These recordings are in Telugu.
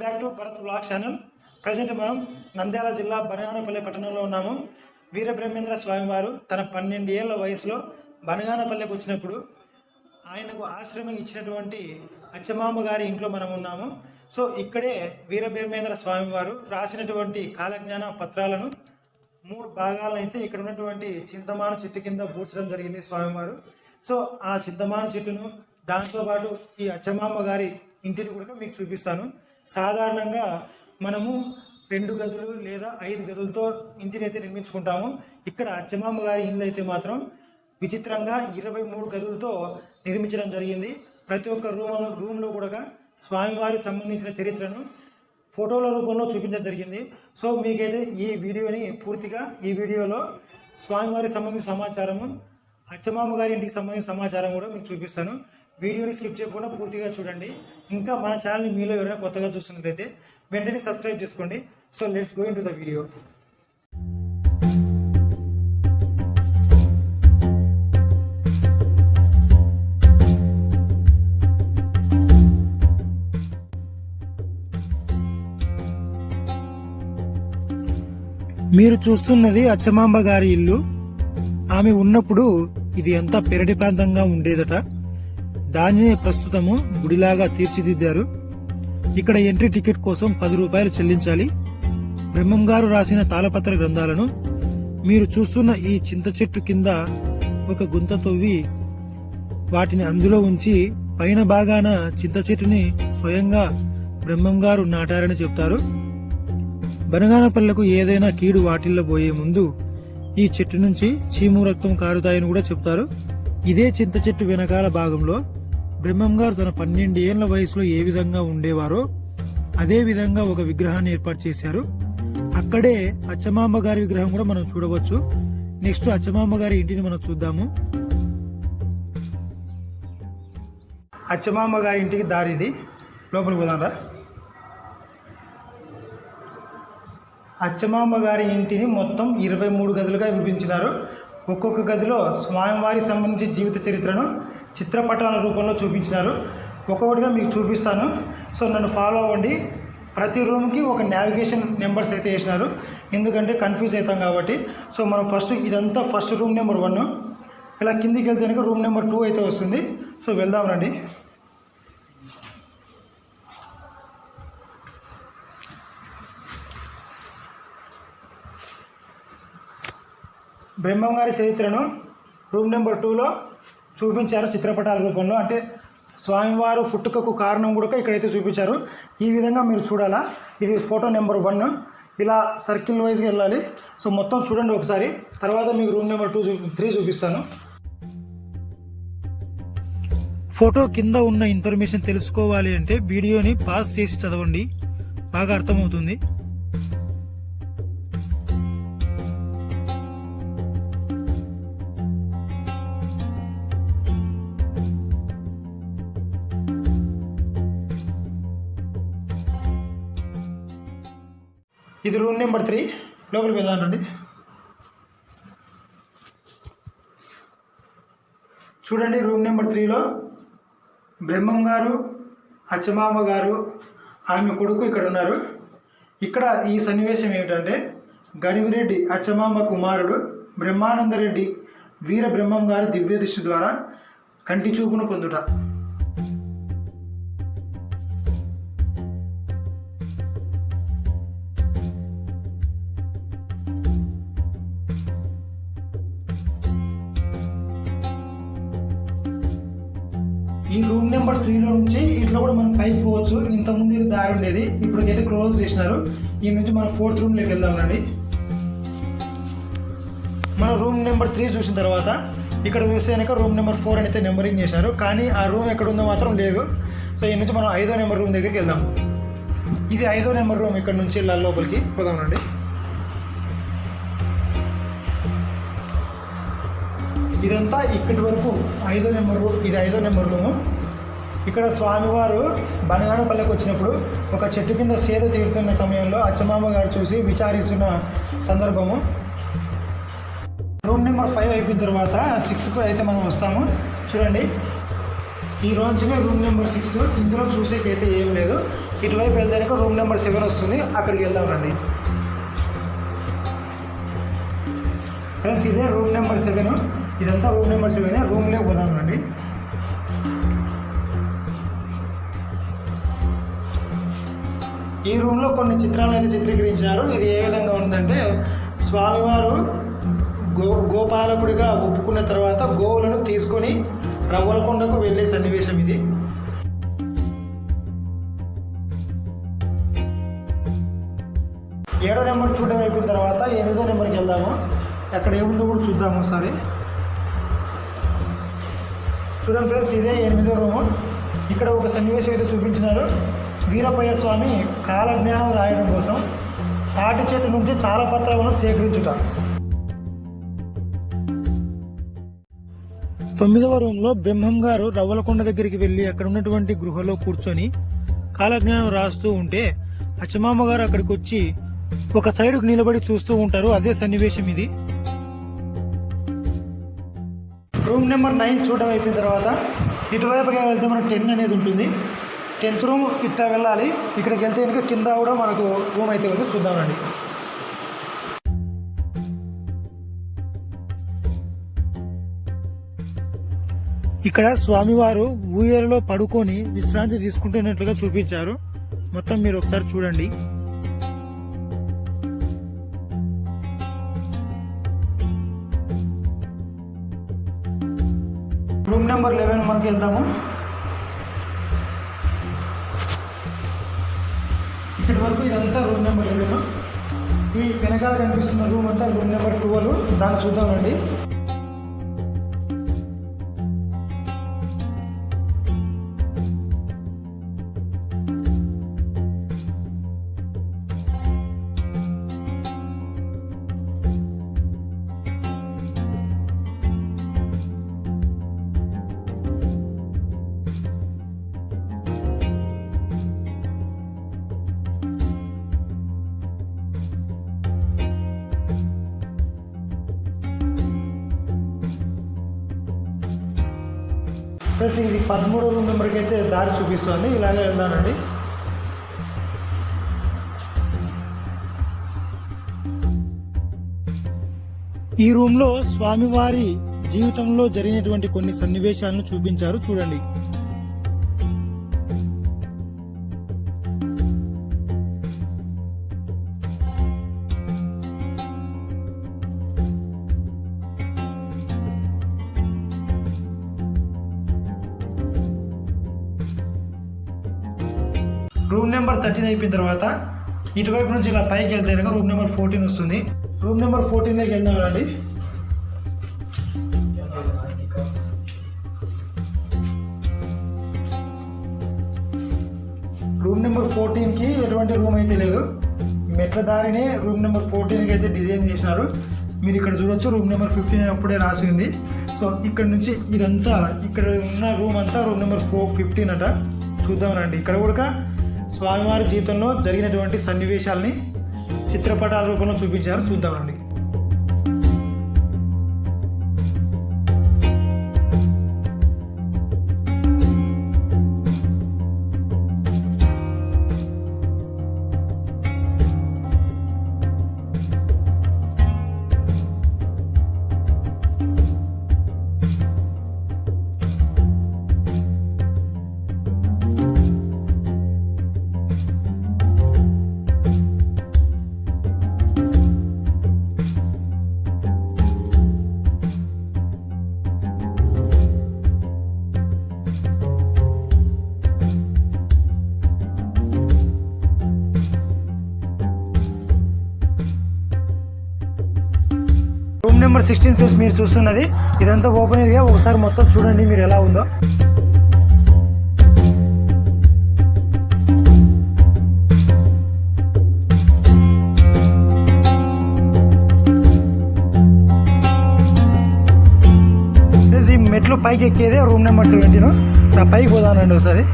Back to Bharat vlog channel. Present మనం నంద్యాల జిల్లా బనగానపల్లి పట్టణంలో ఉన్నాము. వీరబ్రహ్మేంద్ర స్వామివారు తన 12 ఏళ్ల వయసులో బనగానపల్లికి వచ్చినప్పుడు ఆయనకు ఆశ్రమం ఇచ్చినటువంటి అచ్చమాంబ గారి ఇంట్లో మనం ఉన్నాము. సో ఇక్కడే వీరబ్రహ్మేంద్ర స్వామివారు రాసినటువంటి కాలజ్ఞాన పత్రాలను 3 భాగాలను అయితే ఇక్కడ ఉన్నటువంటి చింతమాను చెట్టు కింద పూడ్చడం జరిగింది స్వామివారు. సో ఆ చింతమాను చెట్టును దాంతోపాటు ఈ అచ్చమాంబ గారి ఇంటిని కూడా మీకు చూపిస్తాను. సాధారణంగా మనము 2 గదులు లేదా 5 గదులతో ఇంటిని అయితే నిర్మించుకుంటాము. ఇక్కడ అచ్చమాంబ గారి ఇల్లు అయితే మాత్రం విచిత్రంగా 23 గదులతో నిర్మించడం జరిగింది. ప్రతి ఒక్క రూమ్లో కూడా స్వామివారికి సంబంధించిన చరిత్రను ఫోటోల రూపంలో చూపించడం జరిగింది. సో మీకైతే ఈ వీడియోని పూర్తిగా ఈ వీడియోలో స్వామివారికి సంబంధించిన సమాచారము, అచ్చమాంబ గారి ఇంటికి సంబంధించిన సమాచారం కూడా మీకు చూపిస్తాను. వీడియోని స్కిప్ చేయకుండా పూర్తిగా చూడండి. ఇంకా మన ఛానల్ని మీలో ఎవరైనా కొత్తగా చూస్తున్నట్లయితే వెంటనే సబ్స్క్రైబ్ చేసుకోండి. So let's go in to the video. మీరు చూస్తున్నది అచ్చమాంబ గారి ఇల్లు. ఆమె ఉన్నప్పుడు ఇది ఎంత పెరటి ప్రాంతంగా ఉండేదట. దానినే ప్రస్తుతము గుడిలాగా తీర్చిదిద్దారు. ఇక్కడ ఎంట్రీ టికెట్ కోసం 10 రూపాయలు చెల్లించాలి. బ్రహ్మం గారు రాసిన తాళపత్ర గ్రంథాలను మీరు చూస్తున్న ఈ చింత చెట్టు కింద ఒక గుంత తవ్వి వాటిని అందులో ఉంచి పైన భాగాన చింత చెట్టుని స్వయంగా బ్రహ్మం గారు నాటారని చెప్తారు. బనగానపల్లెకు ఏదైనా కీడు వాటిల్లబోయే ముందు ఈ చెట్టు నుంచి చీము రక్తం కారుతాయని కూడా చెప్తారు. ఇదే చింత చెట్టు వెనకాల భాగంలో బ్రహ్మం గారు తన 12 ఏళ్ల వయసులో ఏ విధంగా ఉండేవారో అదే విధంగా ఒక విగ్రహాన్ని ఏర్పాటు చేశారు. అక్కడే అచ్చమాంబ గారి విగ్రహం కూడా మనం చూడవచ్చు. నెక్స్ట్ అచ్చమాంబ గారి ఇంటిని మనం చూద్దాము. అచ్చమాంబ గారి ఇంటికి దారిది, లోపలికి పోదాంరా. అచ్చమాంబ గారి ఇంటిని మొత్తం 23 గదులుగా విభజించినారు. ఒక్కొక్క గదిలో స్వామివారికి సంబంధించిన జీవిత చరిత్రను చిత్రపటాల రూపంలో చూపించినారు. ఒక్కొక్కటిగా మీకు చూపిస్తాను. సో నన్ను ఫాలో అవ్వండి. ప్రతి రూమ్కి ఒక నావిగేషన్ నెంబర్స్ అయితే వేసినారు, ఎందుకంటే కన్ఫ్యూజ్ అవుతాం కాబట్టి. సో మనం ఇదంతా ఫస్ట్ రూమ్ నెంబర్ 1. ఇలా కిందికి వెళ్తే కనుక రూమ్ నెంబర్ 2 అయితే వస్తుంది. సో వెళ్దాం రండి. బ్రహ్మం గారి చరిత్రను రూమ్ నెంబర్ 2లో చూపించారు చిత్రపటాల రూపంలో. అంటే స్వామివారు పుట్టుకకు కారణం కూడా ఇక్కడైతే చూపించారు. ఈ విధంగా మీరు చూడాలా. ఇది ఫోటో నెంబర్ 1. ఇలా సర్కిల్ వైజ్గా వెళ్ళాలి. సో మొత్తం చూడండి ఒకసారి. తర్వాత మీకు రూమ్ నెంబర్ 3 చూపిస్తాను. ఫోటో కింద ఉన్న ఇన్ఫర్మేషన్ తెలుసుకోవాలి అంటే వీడియోని పాజ్ చేసి చదవండి, బాగా అర్థమవుతుంది. ఇది రూమ్ నెంబర్ 3. లోపలికి వెళ్దామండి. చూడండి, రూమ్ నెంబర్ 3లో బ్రహ్మం గారు, అచ్చమాంబ గారు, ఆమె కొడుకు ఇక్కడ ఉన్నారు. ఇక్కడ ఈ సన్నివేశం ఏమిటంటే గరివిరెడ్డి అచ్చమాంబ కుమారుడు బ్రహ్మానందరెడ్డి వీర బ్రహ్మం గారి దివ్య దృష్టి ద్వారా కంటి చూపును పొందుట. ఈ రూమ్ నెంబర్ 3లో నుంచి ఇట్లా కూడా మనం పైకి పోవచ్చు. ఇంతకుముందు ఇది దారి ఉండేది, ఇప్పటికైతే క్లోజ్ చేసినారు. ఈ నుంచి మనం 4th రూమ్లోకి వెళ్దామండి. మనం రూమ్ నెంబర్ 3 చూసిన తర్వాత ఇక్కడ చూస్తే కనుక రూమ్ నెంబర్ 4 అని అయితే నెంబరింగ్ చేశారు, కానీ ఆ రూమ్ ఎక్కడ ఉందో మాత్రం లేదు. సో ఈ నుంచి మనం 5వ నెంబర్ రూమ్ దగ్గరికి వెళ్దాం. ఇది 5వ నెంబర్ రూమ్. ఇక్కడ నుంచి వెళ్ళాలి, లోపలికి పోదామండి. ఇదంతా ఇక్కడి వరకు 5వ నెంబర్ రూమ్. ఇది 5వ నెంబర్ రూము. ఇక్కడ స్వామివారు బనగానపల్లెకి వచ్చినప్పుడు ఒక చెట్టు కింద సేద తీరుతున్న సమయంలో అచ్చమాంబ గారు చూసి విచారిస్తున్న సందర్భము. రూమ్ నెంబర్ 5 అయిపోయిన తర్వాత 6కు అయితే మనం వస్తాము. చూడండి, ఈ రోజునే రూమ్ నెంబర్ 6. ఇందులో చూసేకైతే ఏం లేదు. ఇటువైపు వెళ్తే రూమ్ నెంబర్ 7 వస్తుంది, అక్కడికి వెళ్దామండి. ఫ్రెండ్స్ ఇదే రూమ్ నెంబర్ 7. ఇదంతా రూమ్ నెంబర్ 7. రూమ్లో పోదామండి. ఈ రూమ్లో కొన్ని చిత్రాలను అయితే చిత్రీకరించినారు. ఇది ఏ విధంగా ఉందంటే, స్వామివారు గోపాలకుడిగా ఒప్పుకున్న తర్వాత గోవులను తీసుకొని రవ్వలకొండకు వెళ్ళే సన్నివేశం ఇది. ఏడో నెంబర్ చూడడం అయిపోయిన తర్వాత 8వ నెంబర్కి వెళ్దాము. అక్కడ ఏముందో కూడా చూద్దాము ఒకసారి. చూడండి ఫ్రెండ్స్, ఇదే 8వ రూము. ఇక్కడ ఒక సన్నివేశం అయితే చూపించినారు. వీరభయ్య స్వామి కాలజ్ఞానం రాయడం కోసం తాటి చెట్టు నుంచి తాళపత్రాలను సేకరించుట. 9వ రూమ్లో బ్రహ్మం గారు రవ్వలకొండ దగ్గరికి వెళ్ళి అక్కడ ఉన్నటువంటి గృహలో కూర్చొని కాలజ్ఞానం రాస్తూ ఉంటే అచ్చమామ గారు అక్కడికి వచ్చి ఒక సైడ్కు నిలబడి చూస్తూ ఉంటారు. అదే సన్నివేశం ఇది. రూమ్ నెంబర్ 9 చూడడం అయిపోయిన తర్వాత ఇటువైపుగా వెళ్తే మనకు 10 అనేది ఉంటుంది. 10th రూమ్ ఇట్లా వెళ్ళాలి. ఇక్కడికి వెళ్తే కనుక కింద కూడా మనకు రూమ్ అయితే ఉంది, చూద్దామండి. ఇక్కడ స్వామివారు ఊయలలో పడుకొని విశ్రాంతి తీసుకుంటున్నట్లుగా చూపించారు. మొత్తం మీరు ఒకసారి చూడండి. రూమ్ నెంబర్ 11 మనకు వెళ్దాము. ఇక్కడి వరకు ఇదంతా రూమ్ నెంబర్ 11. ఈ వెనకాల కనిపిస్తున్న రూమ్ అంతా రూమ్ నెంబర్ 12. దాన్ని చూద్దామండి. ప్లస్ ఇది 13వ రూమ్ నెంబర్కి అయితే దారి చూపిస్తుంది. ఇలాగే వెళ్దానండి. ఈ రూమ్లో స్వామివారి జీవితంలో జరిగినటువంటి కొన్ని సన్నివేశాలను చూపించారు, చూడండి. రూమ్ నెంబర్ 13 అయిపోయిన తర్వాత ఇటువైపు నుంచి ఇలా పైకి వెళ్తే కనుక రూమ్ నెంబర్ 14 వస్తుంది. రూమ్ నెంబర్ 14లోకి వెళ్దామండి. రూమ్ నెంబర్ 14కి ఎటువంటి రూమ్ అయితే లేదు. మెట్ల దారినే రూమ్ నెంబర్ 14కి అయితే డిజైన్ చేసినారు. మీరు ఇక్కడ చూడొచ్చు, రూమ్ నెంబర్ 15 అప్పుడే రాసి ఉంది. సో ఇక్కడ నుంచి ఇదంతా ఇక్కడ ఉన్న రూమ్ అంతా రూమ్ నెంబర్ 15 అట. చూద్దామనండి. ఇక్కడ కూడా స్వామివారి జీవితంలో జరిగినటువంటి సన్నివేశాలని చిత్రపటాల రూపంలో చూపించారు, చూద్దామండి. రూమ్ నెంబర్ 16 ప్లస్ మీరు చూస్తున్నది ఇదంతా ఓపెన్ ఏరియా. ఒకసారి మొత్తం చూడండి మీరు ఎలా ఉందో. ఈ మెట్లు పైకి ఎక్కేదే రూమ్ నెంబర్ 17. నా పైకి పోదానండి ఒకసారి.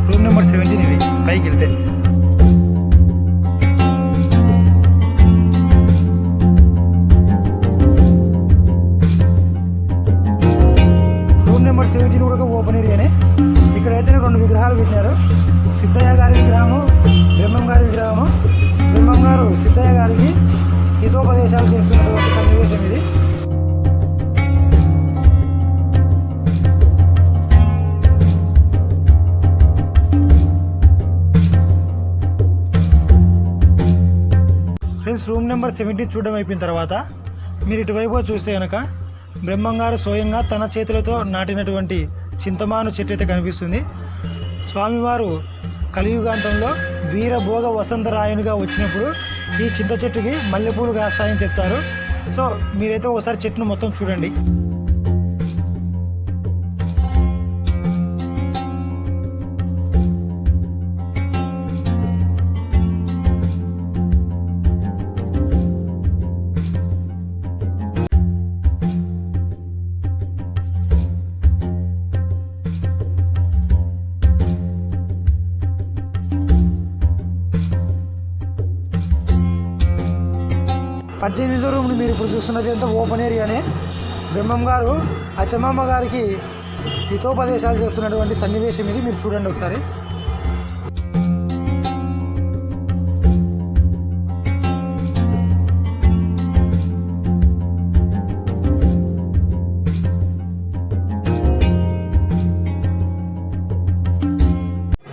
రూమ్ నెంబర్ 17 ఇది. పైకి వెళ్తే 17 కూడా ఒక ఓపెన్ ఏరియానే. ఇక్కడైతే 2 విగ్రహాలు పెట్టినారు. సిద్ధయ్య గారి విగ్రహము, బ్రహ్మం గారి విగ్రహము. బ్రహ్మం గారు సిద్ధయ్య గారికి హితోపదేశాలు చేస్తున్నటువంటి సన్నివేశం ఇది. ఫ్రెండ్స్, రూమ్ నెంబర్ 17 చూడడం అయిపోయిన తర్వాత మీరు ఇటువైపు చూస్తే కనుక బ్రహ్మంగారు స్వయంగా తన చేతులతో నాటినటువంటి చింతమాను చెట్టు అయితే కనిపిస్తుంది. స్వామివారు కలియుగాంతంలో వీరభోగ వసంతరాయునిగా వచ్చినప్పుడు ఈ చింత చెట్టుకి మల్లెపూలు కాస్తాయని చెప్తారు. సో మీరైతే ఒకసారి చెట్టును మొత్తం చూడండి. పద్దెనిమిదో రూమ్ని మీరు ఇప్పుడు చూస్తున్నది అంతా ఓపెన్ ఏరియానే. బ్రహ్మం గారు అచ్చమ్మమ్మ గారికి హితోపదేశాలు చేస్తున్నటువంటి సన్నివేశం ఇది. మీరు చూడండి ఒకసారి.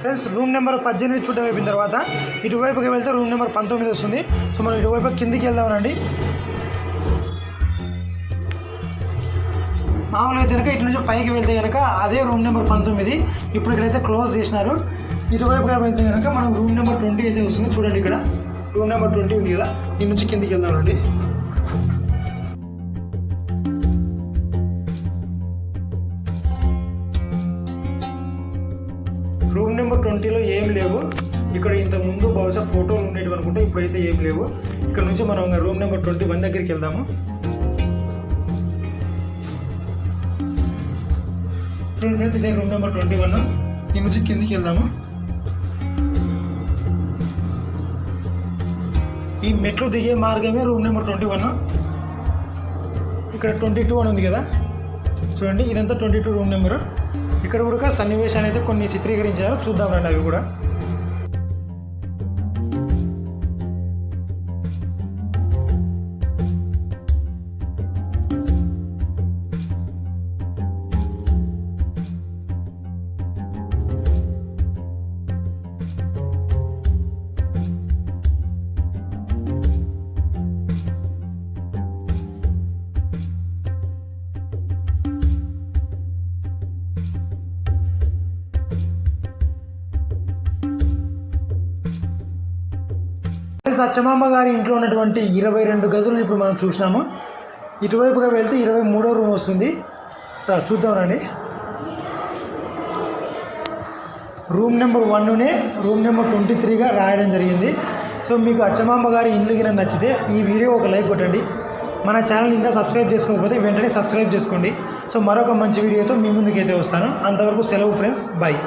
ఫ్రెండ్స్, రూమ్ నెంబర్ 18 చూడడం అయిపోయిన తర్వాత ఇటువైపుకి వెళ్తే రూమ్ నెంబర్ 19 వస్తుంది. సో మనం ఇటువైపు కిందికి వెళ్దామనండి. మామూలుగా కనుక ఇటు నుంచి పైకి వెళ్తే కనుక అదే రూమ్ నెంబర్ 19. ఇప్పుడు ఇక్కడైతే క్లోజ్ చేసినారు. ఇటువైపుగా వెళ్తే కనుక మనం రూమ్ నెంబర్ 20 అయితే వస్తుంది. చూడండి, ఇక్కడ రూమ్ నెంబర్ 20 ఉంది కదా. ఈ నుంచి కిందికి వెళ్దామండి. రూమ్ నెంబర్ 20లో ఏం లేవు. ఇక్కడ ఇంతకు ముందు బహుశా ఫోటోలు ఉండేవి అనుకుంటే, ఇప్పుడైతే ఏం లేవు. ఇక్కడ నుంచి మనం రూమ్ నెంబర్ 21 దగ్గరికి వెళ్దాము. ఫ్రెండ్స్, ఇదే రూమ్ నెంబర్ 21. ఈ నుంచి కిందికి వెళ్దాము. ఈ మెట్లు దిగే మార్గమే రూమ్ నెంబర్ 21. ఇక్కడ 22 అని ఉంది కదా, చూడండి. ఇదంతా 22 రూమ్ నెంబరు. ఇక్కడ కూడా సన్నివేశాన్ని అయితే కొన్ని చిత్రీకరించారు. చూద్దాం రండి అవి కూడా. అచ్చమాంబ గారి ఇంట్లో ఉన్నటువంటి 22 గదులను ఇప్పుడు మనం చూసినాము. ఇటువైపుగా వెళ్తే 23వ రూమ్ వస్తుంది. చూద్దాం రండి. రూమ్ నెంబర్ 1నే రూమ్ నెంబర్ 23గా రాయడం జరిగింది. సో మీకు అచ్చమాంబ గారి ఇల్లు గిన నచ్చితే ఈ వీడియో ఒక లైక్ కొట్టండి. మన ఛానల్ ఇంకా సబ్స్క్రైబ్ చేసుకోకపోతే వెంటనే సబ్స్క్రైబ్ చేసుకోండి. సో మరొక మంచి వీడియోతో మీ ముందుకైతే వస్తాను. అంతవరకు సెలవు ఫ్రెండ్స్, బాయ్.